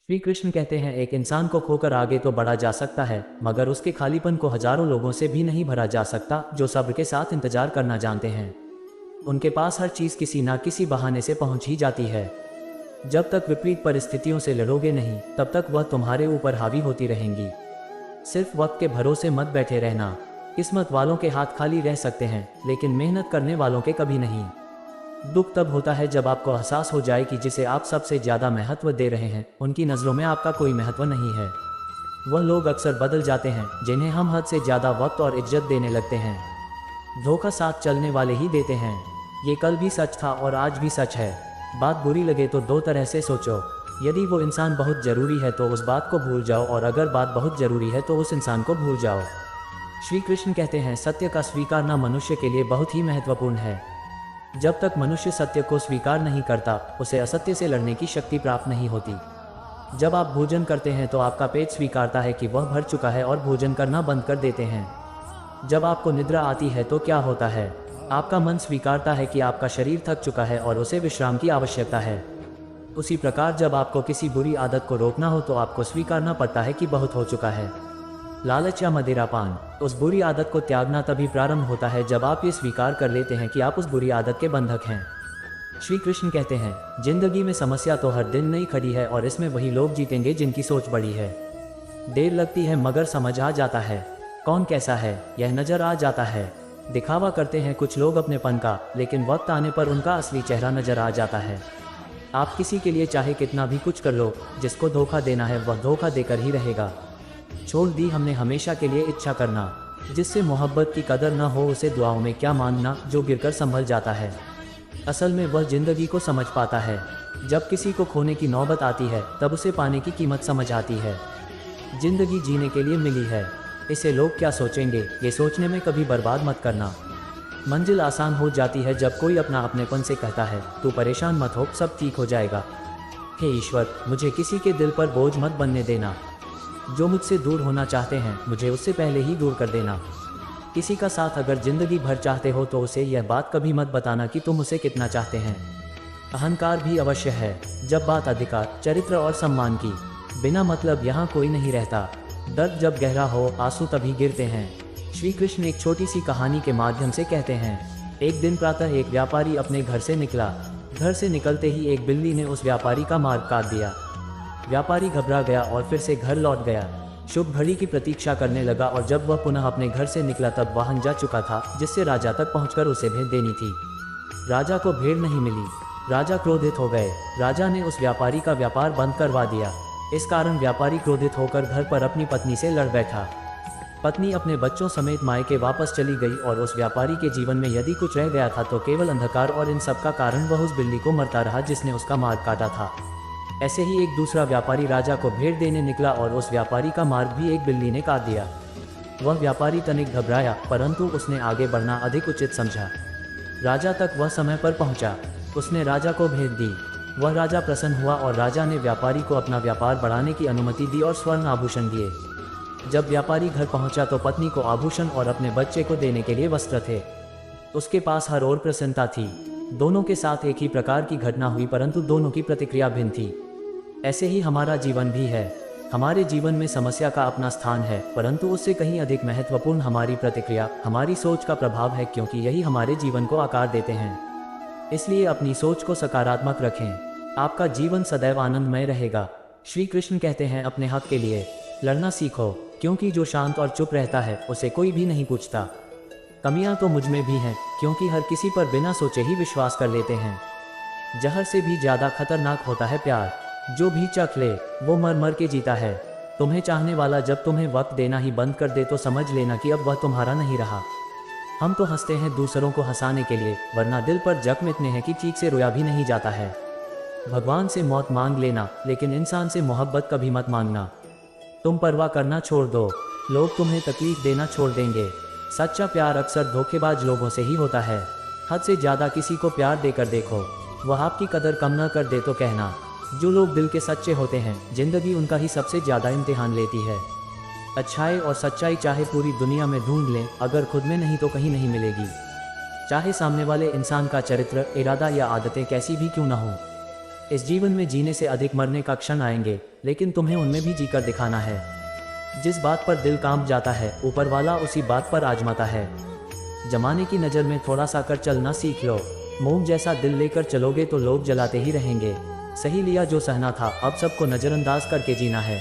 श्री कृष्ण कहते हैं, एक इंसान को खोकर आगे तो बढ़ा जा सकता है, मगर उसके खालीपन को हजारों लोगों से भी नहीं भरा जा सकता जो सब्र के साथ इंतजार करना जानते हैं। उनके पास हर चीज़ किसी ना किसी बहाने से पहुंच ही जाती है। जब तक विपरीत परिस्थितियों से लड़ोगे नहीं, तब तक वह तुम्हारे ऊपर हावी होती रहेंगी। सिर्फ वक्त के भरोसे मत बैठे रहना। किस्मत वालों के हाथ खाली रह सकते हैं, लेकिन मेहनत करने वालों के कभी नहीं। दुख तब होता है जब आपको एहसास हो जाए कि जिसे आप सबसे ज़्यादा महत्व दे रहे हैं, उनकी नज़रों में आपका कोई महत्व नहीं है। वह लोग अक्सर बदल जाते हैं जिन्हें हम हद से ज़्यादा वक्त और इज्जत देने लगते हैं। धोखा साथ चलने वाले ही देते हैं। ये कल भी सच था और आज भी सच है। बात बुरी लगे तो दो तरह से सोचो। यदि वो इंसान बहुत ज़रूरी है तो उस बात को भूल जाओ, और अगर बात बहुत ज़रूरी है तो उस इंसान को भूल जाओ। श्री कृष्ण कहते हैं, सत्य का स्वीकारना मनुष्य के लिए बहुत ही महत्वपूर्ण है। जब तक मनुष्य सत्य को स्वीकार नहीं करता, उसे असत्य से लड़ने की शक्ति प्राप्त नहीं होती। जब आप भोजन करते हैं तो आपका पेट स्वीकारता है कि वह भर चुका है और भोजन करना बंद कर देते हैं। जब आपको निद्रा आती है तो क्या होता है? आपका मन स्वीकारता है कि आपका शरीर थक चुका है और उसे विश्राम की आवश्यकता है। उसी प्रकार जब आपको किसी बुरी आदत को रोकना हो तो आपको स्वीकारना पड़ता है कि बहुत हो चुका है। लालच या मदिरापान, उस बुरी आदत को त्यागना तभी प्रारंभ होता है जब आप ये स्वीकार कर लेते हैं कि आप उस बुरी आदत के बंधक हैं। श्री कृष्ण कहते हैं, जिंदगी में समस्या तो हर दिन नई खड़ी है और इसमें वही लोग जीतेंगे जिनकी सोच बड़ी है। देर लगती है मगर समझ आ जाता है कौन कैसा है, यह नज़र आ जाता है। दिखावा करते हैं कुछ लोग अपनेपन का, लेकिन वक्त आने पर उनका असली चेहरा नज़र आ जाता है। आप किसी के लिए चाहे कितना भी कुछ कर लो, जिसको धोखा देना है वह धोखा देकर ही रहेगा। छोड़ दी हमने हमेशा के लिए इच्छा करना। जिससे मोहब्बत की कदर न हो उसे दुआओं में क्या मांगना, जो गिरकर संभल जाता है। असल में वह जिंदगी को समझ पाता है। जब किसी को खोने की नौबत आती है तब उसे पाने की कीमत समझ आती है। जिंदगी जीने के लिए मिली है, इसे लोग क्या सोचेंगे, ये सोचने में कभी बर्बाद मत करना। मंजिल आसान हो जाती है जब कोई अपना अपनेपन से कहता है, तू परेशान मत हो, सब ठीक हो जाएगा। हे ईश्वर, मुझे किसी के दिल पर बोझ मत बनने देना। जो मुझसे दूर होना चाहते हैं मुझे उससे पहले ही दूर कर देना। किसी का साथ अगर जिंदगी भर चाहते हो तो उसे यह बात कभी मत बताना कि तुम उसे कितना चाहते हैं। अहंकार भी अवश्य है जब बात अधिकार, चरित्र और सम्मान की। बिना मतलब यहाँ कोई नहीं रहता। दर्द जब गहरा हो आंसू तभी गिरते हैं। श्री कृष्ण एक छोटी सी कहानी के माध्यम से कहते हैं, एक दिन प्रातः एक व्यापारी अपने घर से निकला। घर से निकलते ही एक बिल्ली ने उस व्यापारी का मार्ग काट दिया। व्यापारी घबरा गया और फिर से घर लौट गया। शुभ घड़ी की प्रतीक्षा करने लगा और जब वह पुनः अपने घर से निकला तब वाहन जा चुका था जिससे राजा तक पहुंचकर उसे भेंट देनी थी। राजा को भेंट नहीं मिली। राजा क्रोधित हो गए। राजा ने उस व्यापारी का व्यापार बंद करवा दिया। इस कारण व्यापारी क्रोधित होकर घर पर अपनी पत्नी से लड़ बैठा। पत्नी अपने बच्चों समेत मायके वापस चली गई और उस व्यापारी के जीवन में यदि कुछ रह गया था तो केवल अंधकार, और इन सब का कारण वह उस बिल्ली को मरता रहा जिसने उसका मार्ग काटा था। ऐसे ही एक दूसरा व्यापारी राजा को भेंट देने निकला और उस व्यापारी का मार्ग भी एक बिल्ली ने काट दिया। वह व्यापारी तनिक घबराया, परंतु उसने आगे बढ़ना अधिक उचित समझा। राजा तक वह समय पर पहुंचा। उसने राजा को भेंट दी। वह राजा प्रसन्न हुआ और राजा ने व्यापारी को अपना व्यापार बढ़ाने की अनुमति दी और स्वर्ण आभूषण दिए। जब व्यापारी घर पहुंचा तो पत्नी को आभूषण और अपने बच्चे को देने के लिए वस्त्र थे। उसके पास हर ओर प्रसन्नता थी। दोनों के साथ एक ही प्रकार की घटना हुई, परंतु दोनों की प्रतिक्रिया भिन्न थी। ऐसे ही हमारा जीवन भी है। हमारे जीवन में समस्या का अपना स्थान है, परंतु उससे कहीं अधिक महत्वपूर्ण हमारी प्रतिक्रिया, हमारी सोच का प्रभाव है, क्योंकि यही हमारे जीवन को आकार देते हैं। इसलिए अपनी सोच को सकारात्मक रखें। आपका जीवन सदैव आनंदमय रहेगा। श्री कृष्ण कहते हैं, अपने हक के लिए लड़ना सीखो, क्योंकि जो शांत और चुप रहता है उसे कोई भी नहीं पूछता। कमियां तो मुझ में भी हैं, क्योंकि हर किसी पर बिना सोचे ही विश्वास कर लेते हैं। जहर से भी ज़्यादा खतरनाक होता है प्यार। जो भी चख ले वो मर मर के जीता है। तुम्हें चाहने वाला जब तुम्हें वक्त देना ही बंद कर दे तो समझ लेना कि अब वह तुम्हारा नहीं रहा। हम तो हंसते हैं दूसरों को हंसाने के लिए, वरना दिल पर जख्म इतने हैं कि चीख से रोया भी नहीं जाता है। भगवान से मौत मांग लेना, लेकिन इंसान से मोहब्बत कभी मत मांगना। तुम परवाह करना छोड़ दो, लोग तुम्हें तकलीफ देना छोड़ देंगे। सच्चा प्यार अक्सर धोखेबाज लोगों से ही होता है। हद से ज़्यादा किसी को प्यार देकर देखो, वह आपकी कदर कम न कर दे तो कहना। जो लोग दिल के सच्चे होते हैं, जिंदगी उनका ही सबसे ज़्यादा इम्तिहान लेती है। अच्छाई और सच्चाई चाहे पूरी दुनिया में ढूंढ लें, अगर खुद में नहीं तो कहीं नहीं मिलेगी। चाहे सामने वाले इंसान का चरित्र, इरादा या आदतें कैसी भी क्यों न हो। इस जीवन में जीने से अधिक मरने का क्षण आएंगे, लेकिन तुम्हें उनमें भी जीकर दिखाना है। जिस बात पर दिल कांप जाता है, ऊपर वाला उसी बात पर आजमाता है। जमाने की नज़र में थोड़ा सा कर चलना सीख लो। मोम जैसा दिल लेकर चलोगे तो लोग जलाते ही रहेंगे। सही लिया जो सहना था, अब सबको नज़रअंदाज करके जीना है।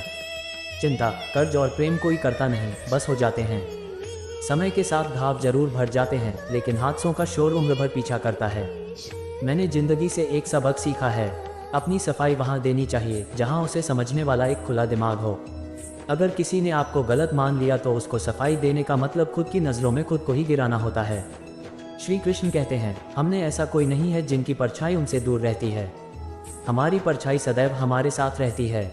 चिंता, कर्ज और प्रेम कोई करता नहीं, बस हो जाते हैं। समय के साथ घाव जरूर भर जाते हैं, लेकिन हादसों का शोर उम्र भर पीछा करता है। मैंने जिंदगी से एक सबक सीखा है, अपनी सफाई वहाँ देनी चाहिए जहाँ उसे समझने वाला एक खुला दिमाग हो। अगर किसी ने आपको गलत मान लिया तो उसको सफाई देने का मतलब खुद की नज़रों में खुद को ही गिराना होता है। श्री कृष्ण कहते हैं, हमने ऐसा कोई नहीं है जिनकी परछाई उनसे दूर रहती है। हमारी परछाई सदैव हमारे साथ रहती है।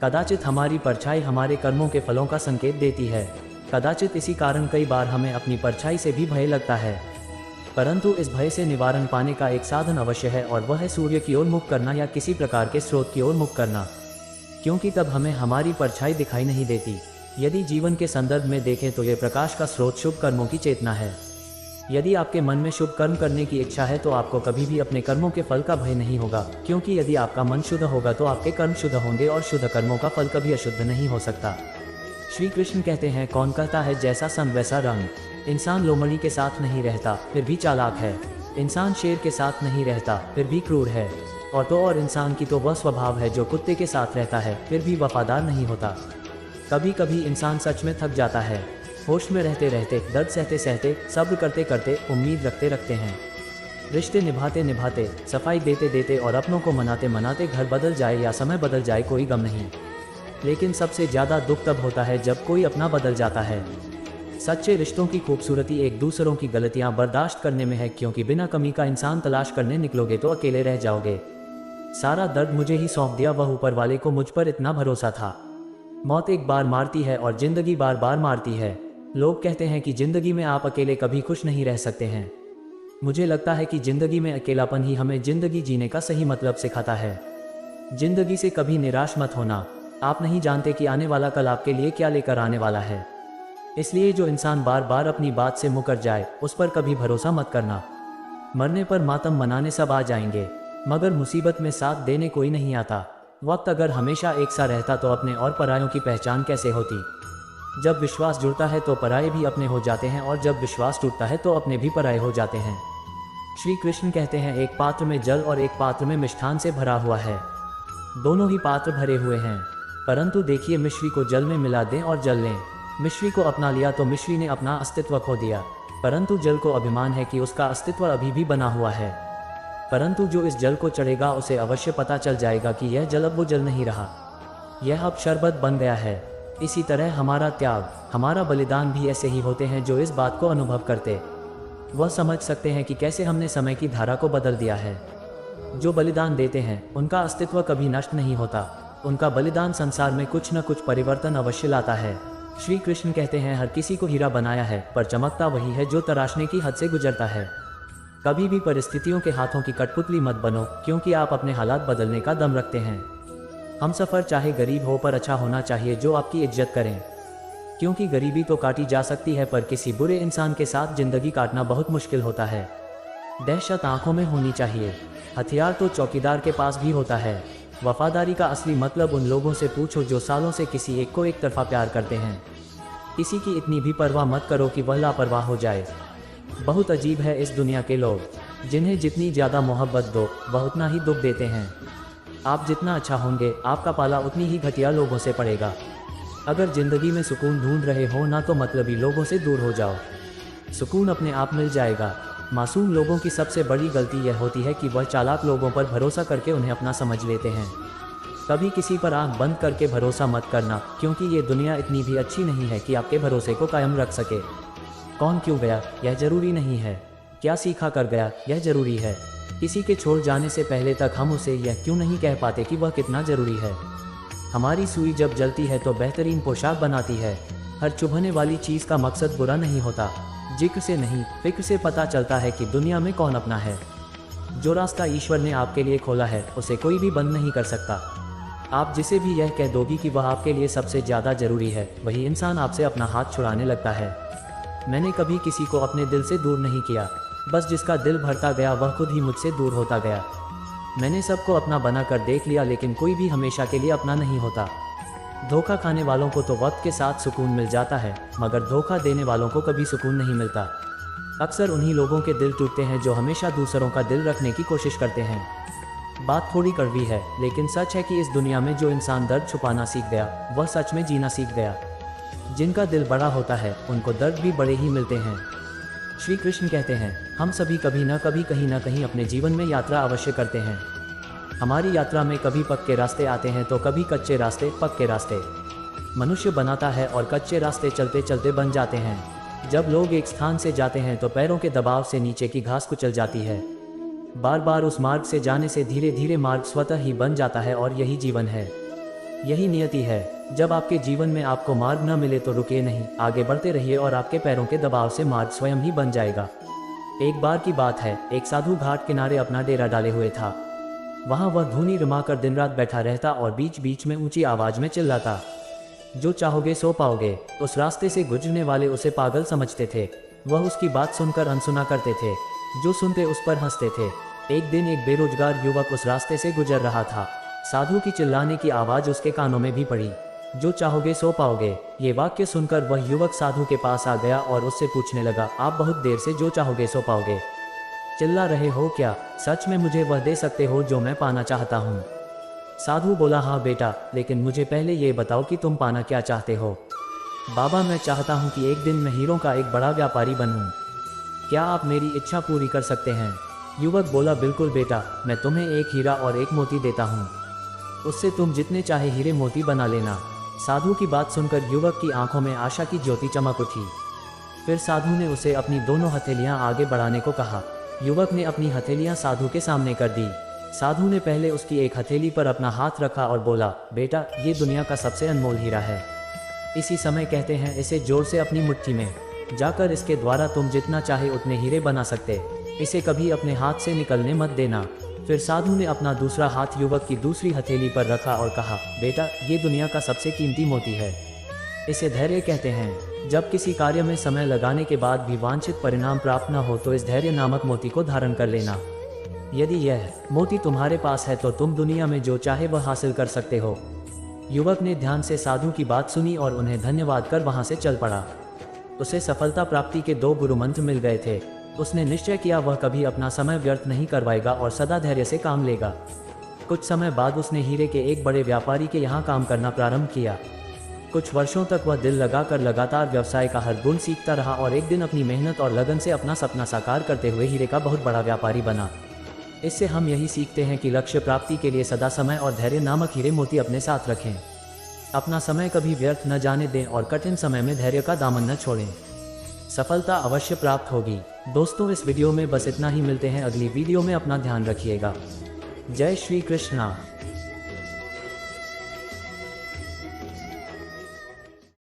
कदाचित हमारी परछाई हमारे कर्मों के फलों का संकेत देती है। कदाचित इसी कारण कई बार हमें अपनी परछाई से भी भय लगता है, परंतु इस भय से निवारण पाने का एक साधन अवश्य है, और वह है सूर्य की ओर मुख करना या किसी प्रकार के स्रोत की ओर मुख करना, क्योंकि तब हमें हमारी परछाई दिखाई नहीं देती। यदि जीवन के संदर्भ में देखें तो ये प्रकाश का स्रोत शुभ कर्मों की चेतना है। यदि आपके मन में शुभ कर्म करने की इच्छा है तो आपको कभी भी अपने कर्मों के फल का भय नहीं होगा, क्योंकि यदि आपका मन शुद्ध होगा तो आपके कर्म शुद्ध होंगे, और शुद्ध कर्मों का फल कभी अशुद्ध नहीं हो सकता। श्री कृष्ण कहते हैं, कौन कहता है जैसा संग वैसा रंग। इंसान लोमड़ी के साथ नहीं रहता फिर भी चालाक है। इंसान शेर के साथ नहीं रहता फिर भी क्रूर है। और इंसान की तो वह स्वभाव है जो कुत्ते के साथ रहता है फिर भी वफादार नहीं होता। कभी कभी इंसान सच में थक जाता है। होश में रहते रहते, दर्द सहते सहते, सब्र करते करते, उम्मीद रखते रखते हैं। रिश्ते निभाते निभाते, सफाई देते देते और अपनों को मनाते मनाते घर बदल जाए या समय बदल जाए कोई गम नहीं। लेकिन सबसे ज़्यादा दुख तब होता है जब कोई अपना बदल जाता है। सच्चे रिश्तों की खूबसूरती एक दूसरों की गलतियां बर्दाश्त करने में है, क्योंकि बिना कमी का इंसान तलाश करने निकलोगे तो अकेले रह जाओगे। सारा दर्द मुझे ही सौंप दिया, वह ऊपर वाले को मुझ पर इतना भरोसा था। मौत एक बार मारती है और जिंदगी बार बार मारती है। लोग कहते हैं कि जिंदगी में आप अकेले कभी खुश नहीं रह सकते हैं। मुझे लगता है कि जिंदगी में अकेलापन ही हमें जिंदगी जीने का सही मतलब सिखाता है। जिंदगी से कभी निराश मत होना। आप नहीं जानते कि आने वाला कल आपके लिए क्या लेकर आने वाला है। इसलिए जो इंसान बार बार अपनी बात से मुकर जाए उस पर कभी भरोसा मत करना। मरने पर मातम मनाने सब आ जाएंगे, मगर मुसीबत में साथ देने कोई नहीं आता। वक्त अगर हमेशा एक सा रहता तो अपने और परायों की पहचान कैसे होती। जब विश्वास जुड़ता है तो पराये भी अपने हो जाते हैं, और जब विश्वास टूटता है तो अपने भी पराये हो जाते हैं। श्री कृष्ण कहते हैं, एक पात्र में जल और एक पात्र में मिष्ठान से भरा हुआ है। दोनों ही पात्र भरे हुए हैं, परंतु देखिए, मिश्री को जल में मिला दें और जल लें। मिश्री को अपना लिया तो मिश्री ने अपना अस्तित्व खो दिया, परंतु जल को अभिमान है कि उसका अस्तित्व अभी भी बना हुआ है। परंतु जो इस जल को चढ़ेगा उसे अवश्य पता चल जाएगा कि यह जल अब वो जल नहीं रहा, यह अब शरबत बन गया है। इसी तरह हमारा त्याग, हमारा बलिदान भी ऐसे ही होते हैं। जो इस बात को अनुभव करते वह समझ सकते हैं कि कैसे हमने समय की धारा को बदल दिया है। जो बलिदान देते हैं उनका अस्तित्व कभी नष्ट नहीं होता। उनका बलिदान संसार में कुछ न कुछ परिवर्तन अवश्य लाता है। श्री कृष्ण कहते हैं, हर किसी को हीरा बनाया है, पर चमकता वही है जो तराशने की हद से गुजरता है। कभी भी परिस्थितियों के हाथों की कठपुतली मत बनो, क्योंकि आप अपने हालात बदलने का दम रखते हैं। हम सफ़र चाहे गरीब हो पर अच्छा होना चाहिए जो आपकी इज्जत करें, क्योंकि गरीबी तो काटी जा सकती है पर किसी बुरे इंसान के साथ जिंदगी काटना बहुत मुश्किल होता है। दहशत आंखों में होनी चाहिए। हथियार तो चौकीदार के पास भी होता है। वफादारी का असली मतलब उन लोगों से पूछो जो सालों से किसी एक को एक तरफा प्यार करते हैं। किसी की इतनी भी परवाह मत करो कि वह लापरवाह हो जाए। बहुत अजीब है इस दुनिया के लोग, जिन्हें जितनी ज़्यादा मोहब्बत दो वह उतना ही दुख देते हैं। आप जितना अच्छा होंगे आपका पाला उतनी ही घटिया लोगों से पड़ेगा। अगर ज़िंदगी में सुकून ढूंढ रहे हो ना तो मतलबी लोगों से दूर हो जाओ, सुकून अपने आप मिल जाएगा। मासूम लोगों की सबसे बड़ी गलती यह होती है कि वह चालाक लोगों पर भरोसा करके उन्हें अपना समझ लेते हैं। कभी किसी पर आंख बंद करके भरोसा मत करना, क्योंकि ये दुनिया इतनी भी अच्छी नहीं है कि आपके भरोसे को कायम रख सके। कौन क्यों गया यह जरूरी नहीं है, क्या सीखा कर गया यह जरूरी है। किसी के छोड़ जाने से पहले तक हम उसे यह क्यों नहीं कह पाते कि वह कितना जरूरी है। हमारी सुई जब जलती है तो बेहतरीन पोशाक बनाती है। हर चुभने वाली चीज़ का मकसद बुरा नहीं होता। जिक्र से नहीं फिक्र से पता चलता है कि दुनिया में कौन अपना है। जो रास्ता ईश्वर ने आपके लिए खोला है उसे कोई भी बंद नहीं कर सकता। आप जिसे भी यह कह दोगी कि वह आपके लिए सबसे ज़्यादा ज़रूरी है, वही इंसान आपसे अपना हाथ छुड़ाने लगता है। मैंने कभी किसी को अपने दिल से दूर नहीं किया, बस जिसका दिल भरता गया वह खुद ही मुझसे दूर होता गया। मैंने सबको अपना बनाकर देख लिया, लेकिन कोई भी हमेशा के लिए अपना नहीं होता। धोखा खाने वालों को तो वक्त के साथ सुकून मिल जाता है, मगर धोखा देने वालों को कभी सुकून नहीं मिलता। अक्सर उन्हीं लोगों के दिल टूटते हैं जो हमेशा दूसरों का दिल रखने की कोशिश करते हैं। बात थोड़ी कड़वी है, लेकिन सच है कि इस दुनिया में जो इंसान दर्द छुपाना सीख गया, वह सच में जीना सीख गया। जिनका दिल बड़ा होता है, उनको दर्द भी बड़े ही मिलते हैं। श्री कृष्ण कहते हैं, हम सभी कभी न कभी कहीं ना कहीं अपने जीवन में यात्रा अवश्य करते हैं। हमारी यात्रा में कभी पक्के रास्ते आते हैं तो कभी कच्चे रास्ते, पक्के रास्ते। मनुष्य बनाता है और कच्चे रास्ते चलते चलते बन जाते हैं। जब लोग एक स्थान से जाते हैं तो पैरों के दबाव से नीचे की घास कुचल जाती है। बार बार उस मार्ग से जाने से धीरे धीरे मार्ग स्वतः ही बन जाता है, और यही जीवन है, यही नियति है। जब आपके जीवन में आपको मार्ग न मिले तो रुके नहीं, आगे बढ़ते रहिए और आपके पैरों के दबाव से मार्ग स्वयं ही बन जाएगा। एक बार की बात है, एक साधु घाट किनारे अपना डेरा डाले हुए था। वहाँ वह धूनी रमाकर दिन रात बैठा रहता और बीच बीच में ऊंची आवाज में चिल्लाता, जो चाहोगे सो पाओगे। उस रास्ते से गुजरने वाले उसे पागल समझते थे। वह उसकी बात सुनकर अनसुना करते थे, जो सुनते उस पर हंसते थे। एक दिन एक बेरोजगार युवक उस रास्ते से गुजर रहा था। साधु की चिल्लाने की आवाज़ उसके कानों में भी पड़ी, जो चाहोगे सो पाओगे। ये वाक्य सुनकर वह युवक साधु के पास आ गया और उससे पूछने लगा, आप बहुत देर से जो चाहोगे सो पाओगे चिल्ला रहे हो क्या? सच में मुझे वह दे सकते हो जो मैं पाना चाहता हूँ? साधु बोला, हाँ बेटा, लेकिन मुझे पहले ये बताओ कि तुम पाना क्या चाहते हो? बाबा, मैं चाहता हूँ कि एक दिन मैं हीरों का एक बड़ा व्यापारी बनूँ। क्या आप मेरी इच्छा पूरी कर सकते हैं? युवक बोला, बिल्कुल बेटा, मैं तुम्हें एक हीरा और एक मोती देता हूँ। उससे तुम जितने चाहे हीरे मोती बना लेना। साधु की बात सुनकर युवक की आंखों में आशा की ज्योति चमक उठी। फिर साधु ने उसे अपनी दोनों हथेलियां आगे बढ़ाने को कहा। युवक ने अपनी हथेलियां साधु के सामने कर दी। साधु ने पहले उसकी एक हथेली पर अपना हाथ रखा और बोला, बेटा, ये दुनिया का सबसे अनमोल हीरा है। इसी समय कहते हैं, इसे जोर से अपनी मुट्ठी में जाकर इसके द्वारा तुम जितना चाहे उतने हीरे बना सकते। इसे कभी अपने हाथ से निकलने मत देना। फिर साधु ने अपना दूसरा हाथ युवक की दूसरी हथेली पर रखा और कहा, बेटा, ये दुनिया का सबसे कीमती मोती है। इसे धैर्य कहते हैं। जब किसी कार्य में समय लगाने के बाद भी वांछित परिणाम प्राप्त न हो तो इस धैर्य नामक मोती को धारण कर लेना। यदि यह मोती तुम्हारे पास है तो तुम दुनिया में जो चाहे वह हासिल कर सकते हो। युवक ने ध्यान से साधु की बात सुनी और उन्हें धन्यवाद कर वहां से चल पड़ा। उसे सफलता प्राप्ति के 2 गुरु मंत्र मिल गए थे। उसने निश्चय किया वह कभी अपना समय व्यर्थ नहीं करवाएगा और सदा धैर्य से काम लेगा। कुछ समय बाद उसने हीरे के एक बड़े व्यापारी के यहाँ काम करना प्रारंभ किया। कुछ वर्षों तक वह दिल लगाकर लगातार व्यवसाय का हर गुण सीखता रहा और एक दिन अपनी मेहनत और लगन से अपना सपना साकार करते हुए हीरे का बहुत बड़ा व्यापारी बना। इससे हम यही सीखते हैं कि लक्ष्य प्राप्ति के लिए सदा समय और धैर्य नामक हीरे मोती अपने साथ रखें। अपना समय कभी व्यर्थ न जाने दें और कठिन समय में धैर्य का दामन न छोड़ें। सफलता अवश्य प्राप्त होगी। दोस्तों, इस वीडियो में बस इतना ही। मिलते हैं अगली वीडियो में। अपना ध्यान रखिएगा। जय श्री कृष्णा।